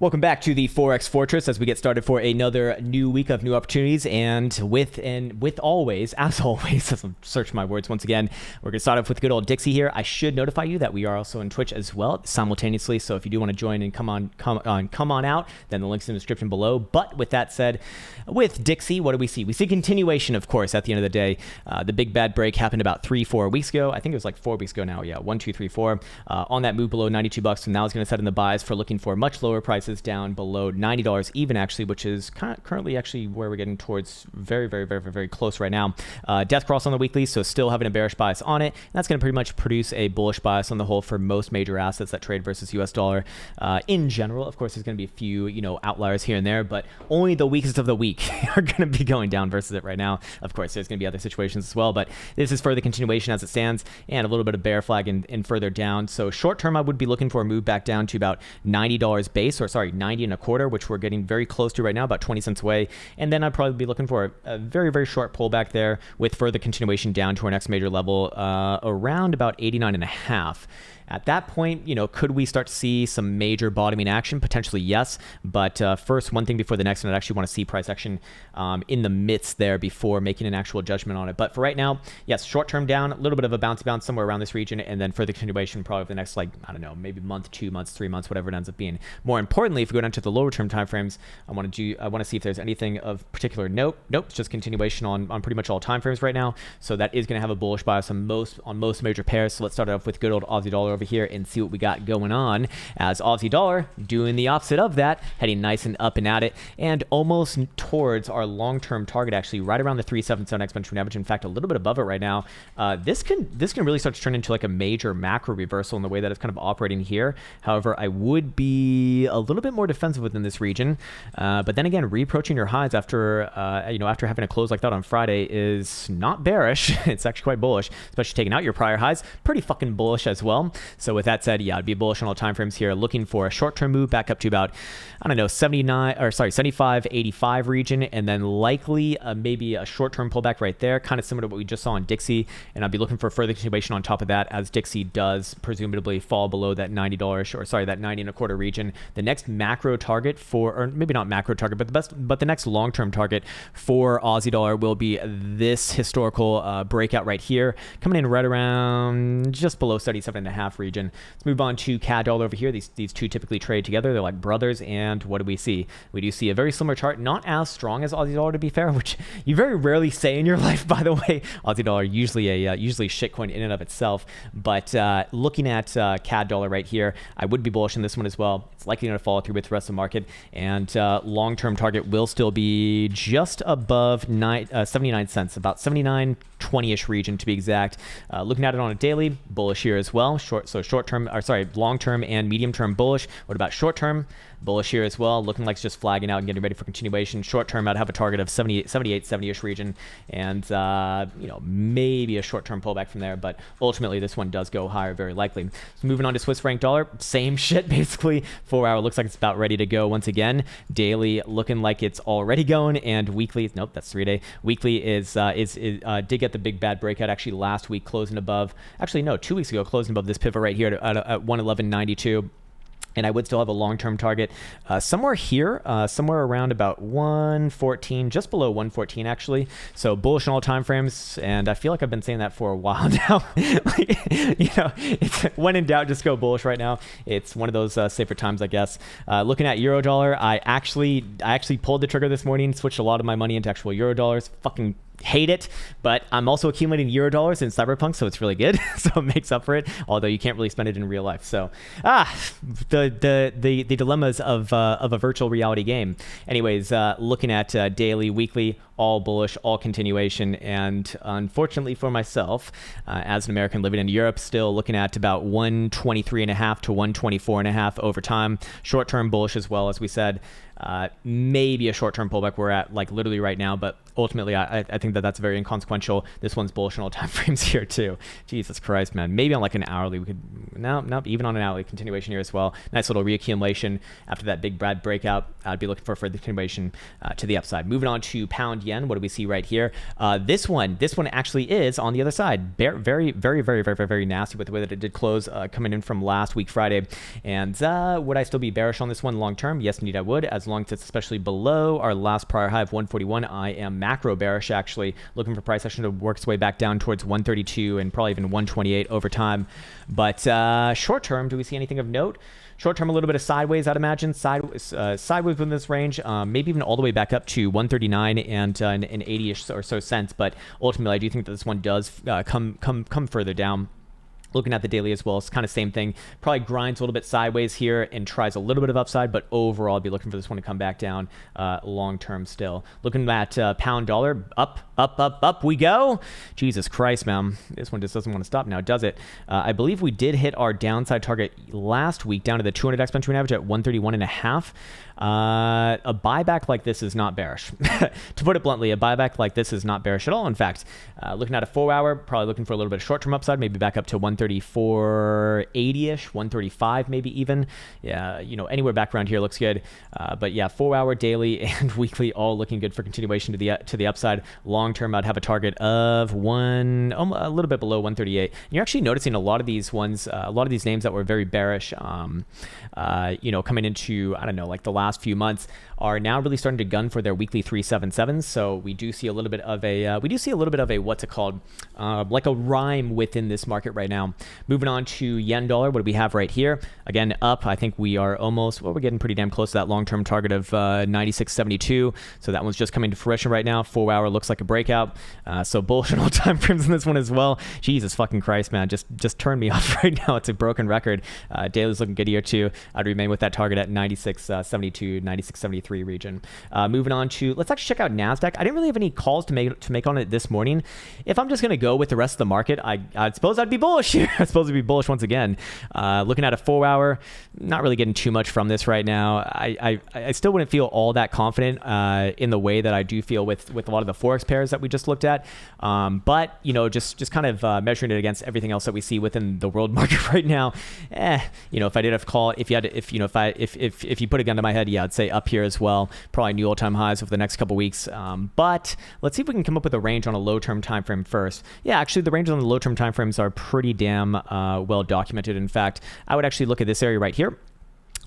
Welcome back to the Forex Fortress as we get started for another new week of new opportunities. And with always, as always, as I'm searching my words once again, we're going to start off with good old Dixie here. I should notify you that we are also on Twitch as well simultaneously. So if you do want to join and come on out, then the link's in the description below. But with that said, with Dixie, what do we see? We see continuation, of course, at the end of the day. The big bad break happened about 3-4 weeks ago. I think it was like 4 weeks ago now. Yeah, 1, 2, 3, 4. On that move below $92, and now it's going to set in the buys for looking for much lower prices down below $90 even, actually, which is currently actually where we're getting towards very close right now. Death cross on the weekly, so still having a bearish bias on it. And that's going to pretty much produce a bullish bias on the whole for most major assets that trade versus US dollar in general. Of course, there's going to be a few outliers here and there, but only the weakest of the weak are going to be going down versus it right now. Of course, there's going to be other situations as well, but this is further continuation as it stands, and a little bit of bear flag in further down. So short term, I would be looking for a move back down to about $90 base, or sorry, 90 and a quarter, which we're getting very close to right now, about 20 cents away. And then I'd probably be looking for a very short pullback there with further continuation down to our next major level around about 89.5. At that point, could we start to see some major bottoming action? Potentially, yes. But first, one thing before the next one, I'd actually want to see price action in the midst there before making an actual judgment on it. But for right now, yes, short-term down, a little bit of a bounce somewhere around this region, and then further continuation probably for the next, I don't know, maybe month, 2 months, 3 months, whatever it ends up being. More importantly, if we go down to the lower-term timeframes, I want to see if there's anything of particular note. Nope, it's just continuation on pretty much all timeframes right now. So that is going to have a bullish bias on most major pairs. So let's start off with good old Aussie dollar over here and see what we got going on, as Aussie dollar doing the opposite of that, heading nice and up and at it, and almost towards our long-term target, actually right around the 377 exponential average. In fact, a little bit above it right now. This can really start to turn into like a major macro reversal in the way that it's kind of operating here. However, I would be a little bit more defensive within this region, but then again, reapproaching your highs after after having a close like that on Friday is not bearish. It's actually quite bullish, especially taking out your prior highs. Pretty fucking bullish as well. So with that said, yeah, I'd be bullish on all time frames here, looking for a short-term move back up to about, I don't know, 75, 85 region, and then likely maybe a short-term pullback right there, kind of similar to what we just saw in Dixie. And I'd be looking for further continuation on top of that as Dixie does presumably fall below that that 90 and a quarter region. The next macro target or maybe not macro target, but the next long-term target for Aussie dollar will be this historical breakout right here, coming in right around just below 77.5 region. Let's move on to CAD dollar over here. These two typically trade together. They're like brothers. And what do we see? We do see a very similar chart, not as strong as Aussie dollar, to be fair, which you very rarely say in your life, by the way. Aussie dollar usually shitcoin in and of itself. But looking at CAD dollar right here, I would be bullish in this one as well. It's likely going to follow through with the rest of the market, and long-term target will still be just above 79 cents, about 79.20ish region to be exact. Looking at it on a daily, bullish here as well. Long-term and medium-term bullish. What about short-term? Bullish here as well, looking like it's just flagging out and getting ready for continuation. Short-term, I'd have a target of 70-ish region, and maybe a short-term pullback from there, but ultimately this one does go higher, very likely. So moving on to Swiss franc dollar, same shit basically. 4 hour looks like it's about ready to go once again. Daily looking like it's already going, and weekly, nope, that's 3-day. Weekly did get the big bad breakout actually last week, closing above, actually no, 2 weeks ago, closing above this pivot right here at 111.92. And I would still have a long-term target somewhere here, somewhere around about 114, just below 114 actually. So bullish on all time frames, and I feel like I've been saying that for a while now. It's when in doubt, just go bullish right now. It's one of those safer times, I guess. Looking at euro dollar, I actually pulled the trigger this morning, switched a lot of my money into actual euro dollars. Fucking hate it, but I'm also accumulating euro dollars in Cyberpunk, so it's really good. So it makes up for it, although you can't really spend it in real life. So the dilemmas of a virtual reality game. Anyways, looking at daily, weekly, all bullish, all continuation, and unfortunately for myself, as an American living in Europe, still looking at about 123.5 to 124.5 over time. Short-term bullish as well, as we said. Maybe a short-term pullback we're at like literally right now, but ultimately, I think that that's very inconsequential. This one's bullish on all time frames here too. Jesus Christ, man. Maybe on like an hourly, we could, no, even on an hourly continuation here as well. Nice little reaccumulation after that big Brad breakout. I'd be looking for further continuation to the upside. Moving on to pound yen. What do we see right here? This one actually is on the other side. Very nasty with the way that it did close coming in from last week Friday. And would I still be bearish on this one long term? Yes, indeed I would, as long as it's especially below our last prior high of 141. I am macro bearish, actually, looking for price action to work its way back down towards 132 and probably even 128 over time. But short term, do we see anything of note? Short term, a little bit of sideways, I'd imagine. Sideways within this range, maybe even all the way back up to 139 and 80-ish or so cents. But ultimately, I do think that this one does come further down. Looking at the daily as well, it's kind of same thing. Probably grinds a little bit sideways here and tries a little bit of upside, but overall, I'll be looking for this one to come back down long term still. Looking at pound dollar, up we go. Jesus Christ, man. This one just doesn't want to stop now, does it? I believe we did hit our downside target last week down to the 200 exponential average at 131.5. A buyback like this is not bearish. To put it bluntly, a buyback like this is not bearish at all. In fact, looking at a 4 hour, probably looking for a little bit of short-term upside, maybe back up to 134.80-ish, 135 maybe even. Yeah, you know, anywhere back around here looks good. But yeah, 4 hour, daily, and weekly all looking good for continuation to the upside. Long term, I'd have a target of a little bit below 138. And you're actually noticing a lot of these ones, a lot of these names that were very bearish, you know, coming into, I don't know, like the last few months, are now really starting to gun for their weekly 377s. So we do see a little bit of a what's it called, like a rhyme within this market right now. Moving on to yen dollar, what do we have right here? Again, up. I think we are almost, well, we're getting pretty damn close to that long-term target of 96.72. So that one's just coming to fruition right now. 4 hour looks like a breakout. So bullish on all time frames in this one as well. Jesus fucking Christ, man, just turn me off right now. It's a broken record. Daily's looking good here too. I'd remain with that target at 96.72, 96.73 region. Moving on to, let's actually check out NASDAQ. I didn't really have any calls to make on it this morning. If I'm just going to go with the rest of the market, I suppose I'd be bullish here. I suppose I'd be bullish once again. Looking at a 4 hour, not really getting too much from this right now. I still wouldn't feel all that confident in the way that I do feel with a lot of the Forex pairs that we just looked at. But, you know, just kind of measuring it against everything else that we see within the world market right now. You know, if I did have to call, if you put a gun to my head, yeah, I'd say up here as well. Probably new all-time highs over the next couple weeks. But let's see if we can come up with a range on a low-term time frame first. Yeah, actually, the ranges on the low-term time frames are pretty damn well documented. In fact, I would actually look at this area right here.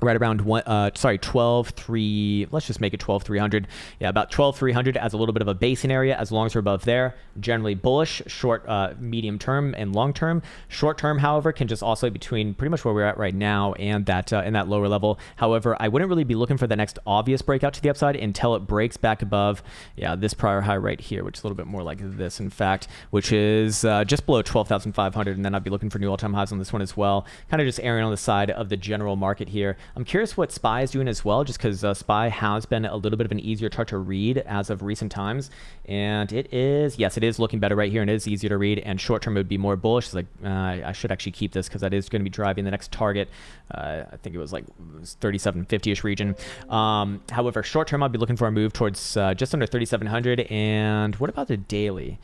Right around 12.3, let's just make it 12.300. Yeah, about 12.300 as a little bit of a basing area. As long as we're above there, generally bullish, short, medium term, and long term. Short term, however, can just oscillate between pretty much where we're at right now and that in that lower level. However, I wouldn't really be looking for the next obvious breakout to the upside until it breaks back above, yeah, this prior high right here, which is a little bit more like this, in fact, which is just below 12,500, and then I'd be looking for new all-time highs on this one as well. Kind of just erring on the side of the general market here. I'm curious what SPY is doing as well, just because SPY has been a little bit of an easier chart to read as of recent times. And it is, yes, it is looking better right here, and it is easier to read. And short term, it would be more bullish. It's like, I should actually keep this because that is going to be driving the next target. I think it was like 3750-ish region. However, short term, I'd be looking for a move towards just under 3700. And what about the daily?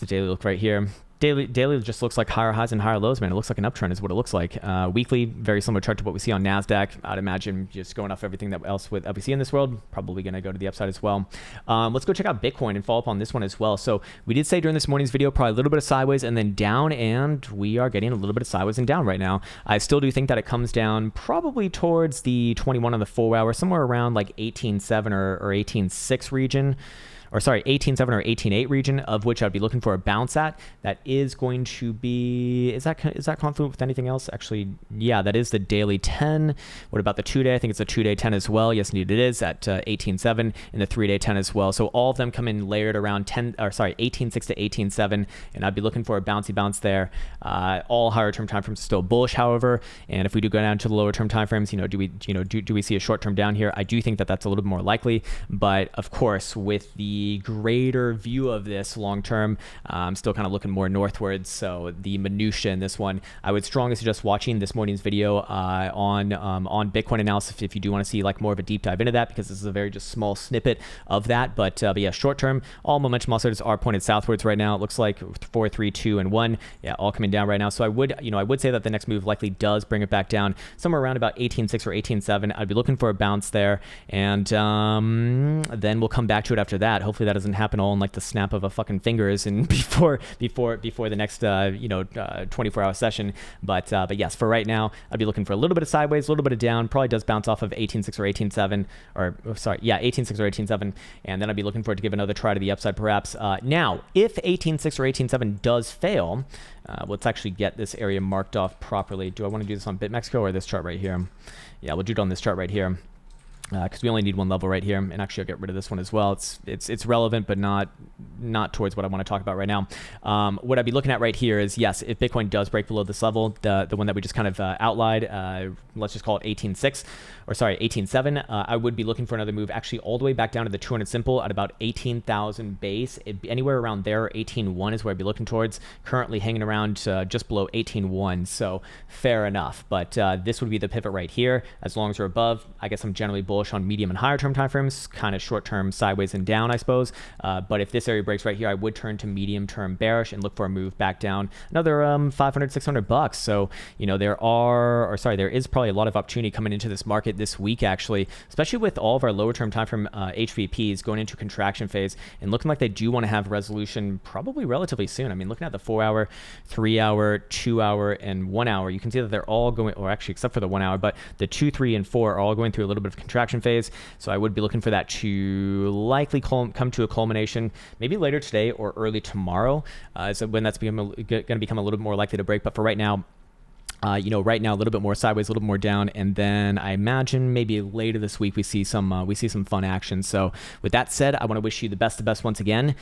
The daily look right here. Daily just looks like higher highs and higher lows, man. It looks like an uptrend is what it looks like. Weekly, very similar chart to what we see on NASDAQ. I'd imagine just going off everything that we see in this world, probably going to go to the upside as well. Let's go check out Bitcoin and follow up on this one as well. So we did say during this morning's video, probably a little bit of sideways and then down, and we are getting a little bit of sideways and down right now. I still do think that it comes down probably towards the 21 on the 4 hour, somewhere around like 18.7 or 18.6 region. Or sorry, 18.7 or 18.8 region, of which I'd be looking for a bounce at. That is going to be, is that confluent with anything else? Actually, yeah, that is the daily 10. What about the 2-day? I think it's a 2-day 10 as well. Yes, indeed it is at 18.7, and the 3-day 10 as well. So all of them come in layered around 18.6 to 18.7, and I'd be looking for a bouncy bounce there. All higher term time frames are still bullish, however, and if we do go down to the lower term time frames, do we see a short term down here? I do think that that's a little bit more likely, but of course, with the the greater view of this long term, I'm still kind of looking more northwards. So the minutia in this one, I would strongly suggest watching this morning's video on Bitcoin analysis if you do want to see like more of a deep dive into that, because this is a very just small snippet of that. But yeah, short term, all momentum oscillators are pointed southwards right now. It looks like 4, 3, 2, and 1. Yeah, all coming down right now. So I would say that the next move likely does bring it back down somewhere around about 18.6 or 18.7. I'd be looking for a bounce there, and then we'll come back to it after that. Hopefully that doesn't happen all in like the snap of a fucking fingers and before the next 24-hour session. But yes, for right now, I'd be looking for a little bit of sideways, a little bit of down. Probably does bounce off of 18.6 or 18.7, or sorry, yeah, 18.6 or 18.7, and then I'd be looking for it to give another try to the upside perhaps. Now, if 18.6 or 18.7 does fail, let's actually get this area marked off properly. Do I want to do this on BitMexico or this chart right here? Yeah, we'll do it on this chart right here, because we only need one level right here. And actually, I'll get rid of this one as well. It's relevant, but not towards what I want to talk about right now. What I'd be looking at right here is, yes, if Bitcoin does break below this level, the one that we just kind of outlined, let's just call it 18.6, or sorry, 18.7, I would be looking for another move actually all the way back down to the 200 simple at about 18,000 base. Anywhere around there, 18.1 is where I'd be looking towards. Currently hanging around just below 18.1, so fair enough. But this would be the pivot right here. As long as we're above, I guess I'm generally bullish on medium and higher term timeframes, kind of short term sideways and down, I suppose. But if this area breaks right here, I would turn to medium term bearish and look for a move back down another 500, 600 bucks. So, there is probably a lot of opportunity coming into this market this week, actually, especially with all of our lower term time frame HVPs going into contraction phase and looking like they do want to have resolution probably relatively soon. I mean, looking at the 4 hour, 3 hour, 2 hour, and 1 hour, you can see that they're all going, or actually except for the 1 hour, but the 2, 3, and 4 are all going through a little bit of contraction phase. So I would be looking for that to likely come to a culmination maybe later today or early tomorrow, so when that's going to become a little bit more likely to break. But for right now, right now a little bit more sideways, a little bit more down, and then I imagine maybe later this week we see some fun action. So with that said, I want to wish you the best of best once again.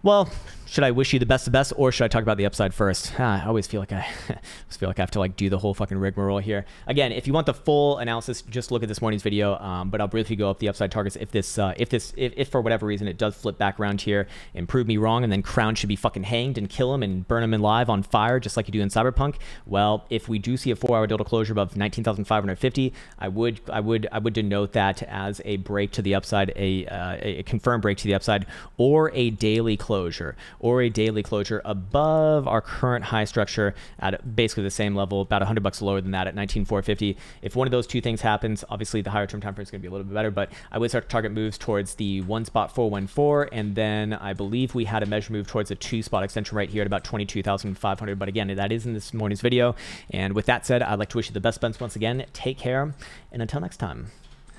Well, should I wish you the best of best, or should I talk about the upside first? I always feel like I have to like do the whole fucking rigmarole here. Again, if you want the full analysis, just look at this morning's video. But I'll briefly go up the upside targets if for whatever reason it does flip back around here and prove me wrong, and then Crown should be fucking hanged and kill him and burn him alive on fire, just like you do in Cyberpunk. Well, if we do see a 4-hour delta closure above 19,550, I would denote that as a break to the upside, a confirmed break to the upside, or a daily closure above our current high structure at basically the same level, about $100 lower than that at 19,450. If one of those two things happens, obviously the higher term time frame is going to be a little bit better, but I would start to target moves towards the 1.414, and then I believe we had a measure move towards a 2-spot extension right here at about 22,500. But again, that is in this morning's video. And with that said, I'd like to wish you the best bets once again. Take care, and until next time.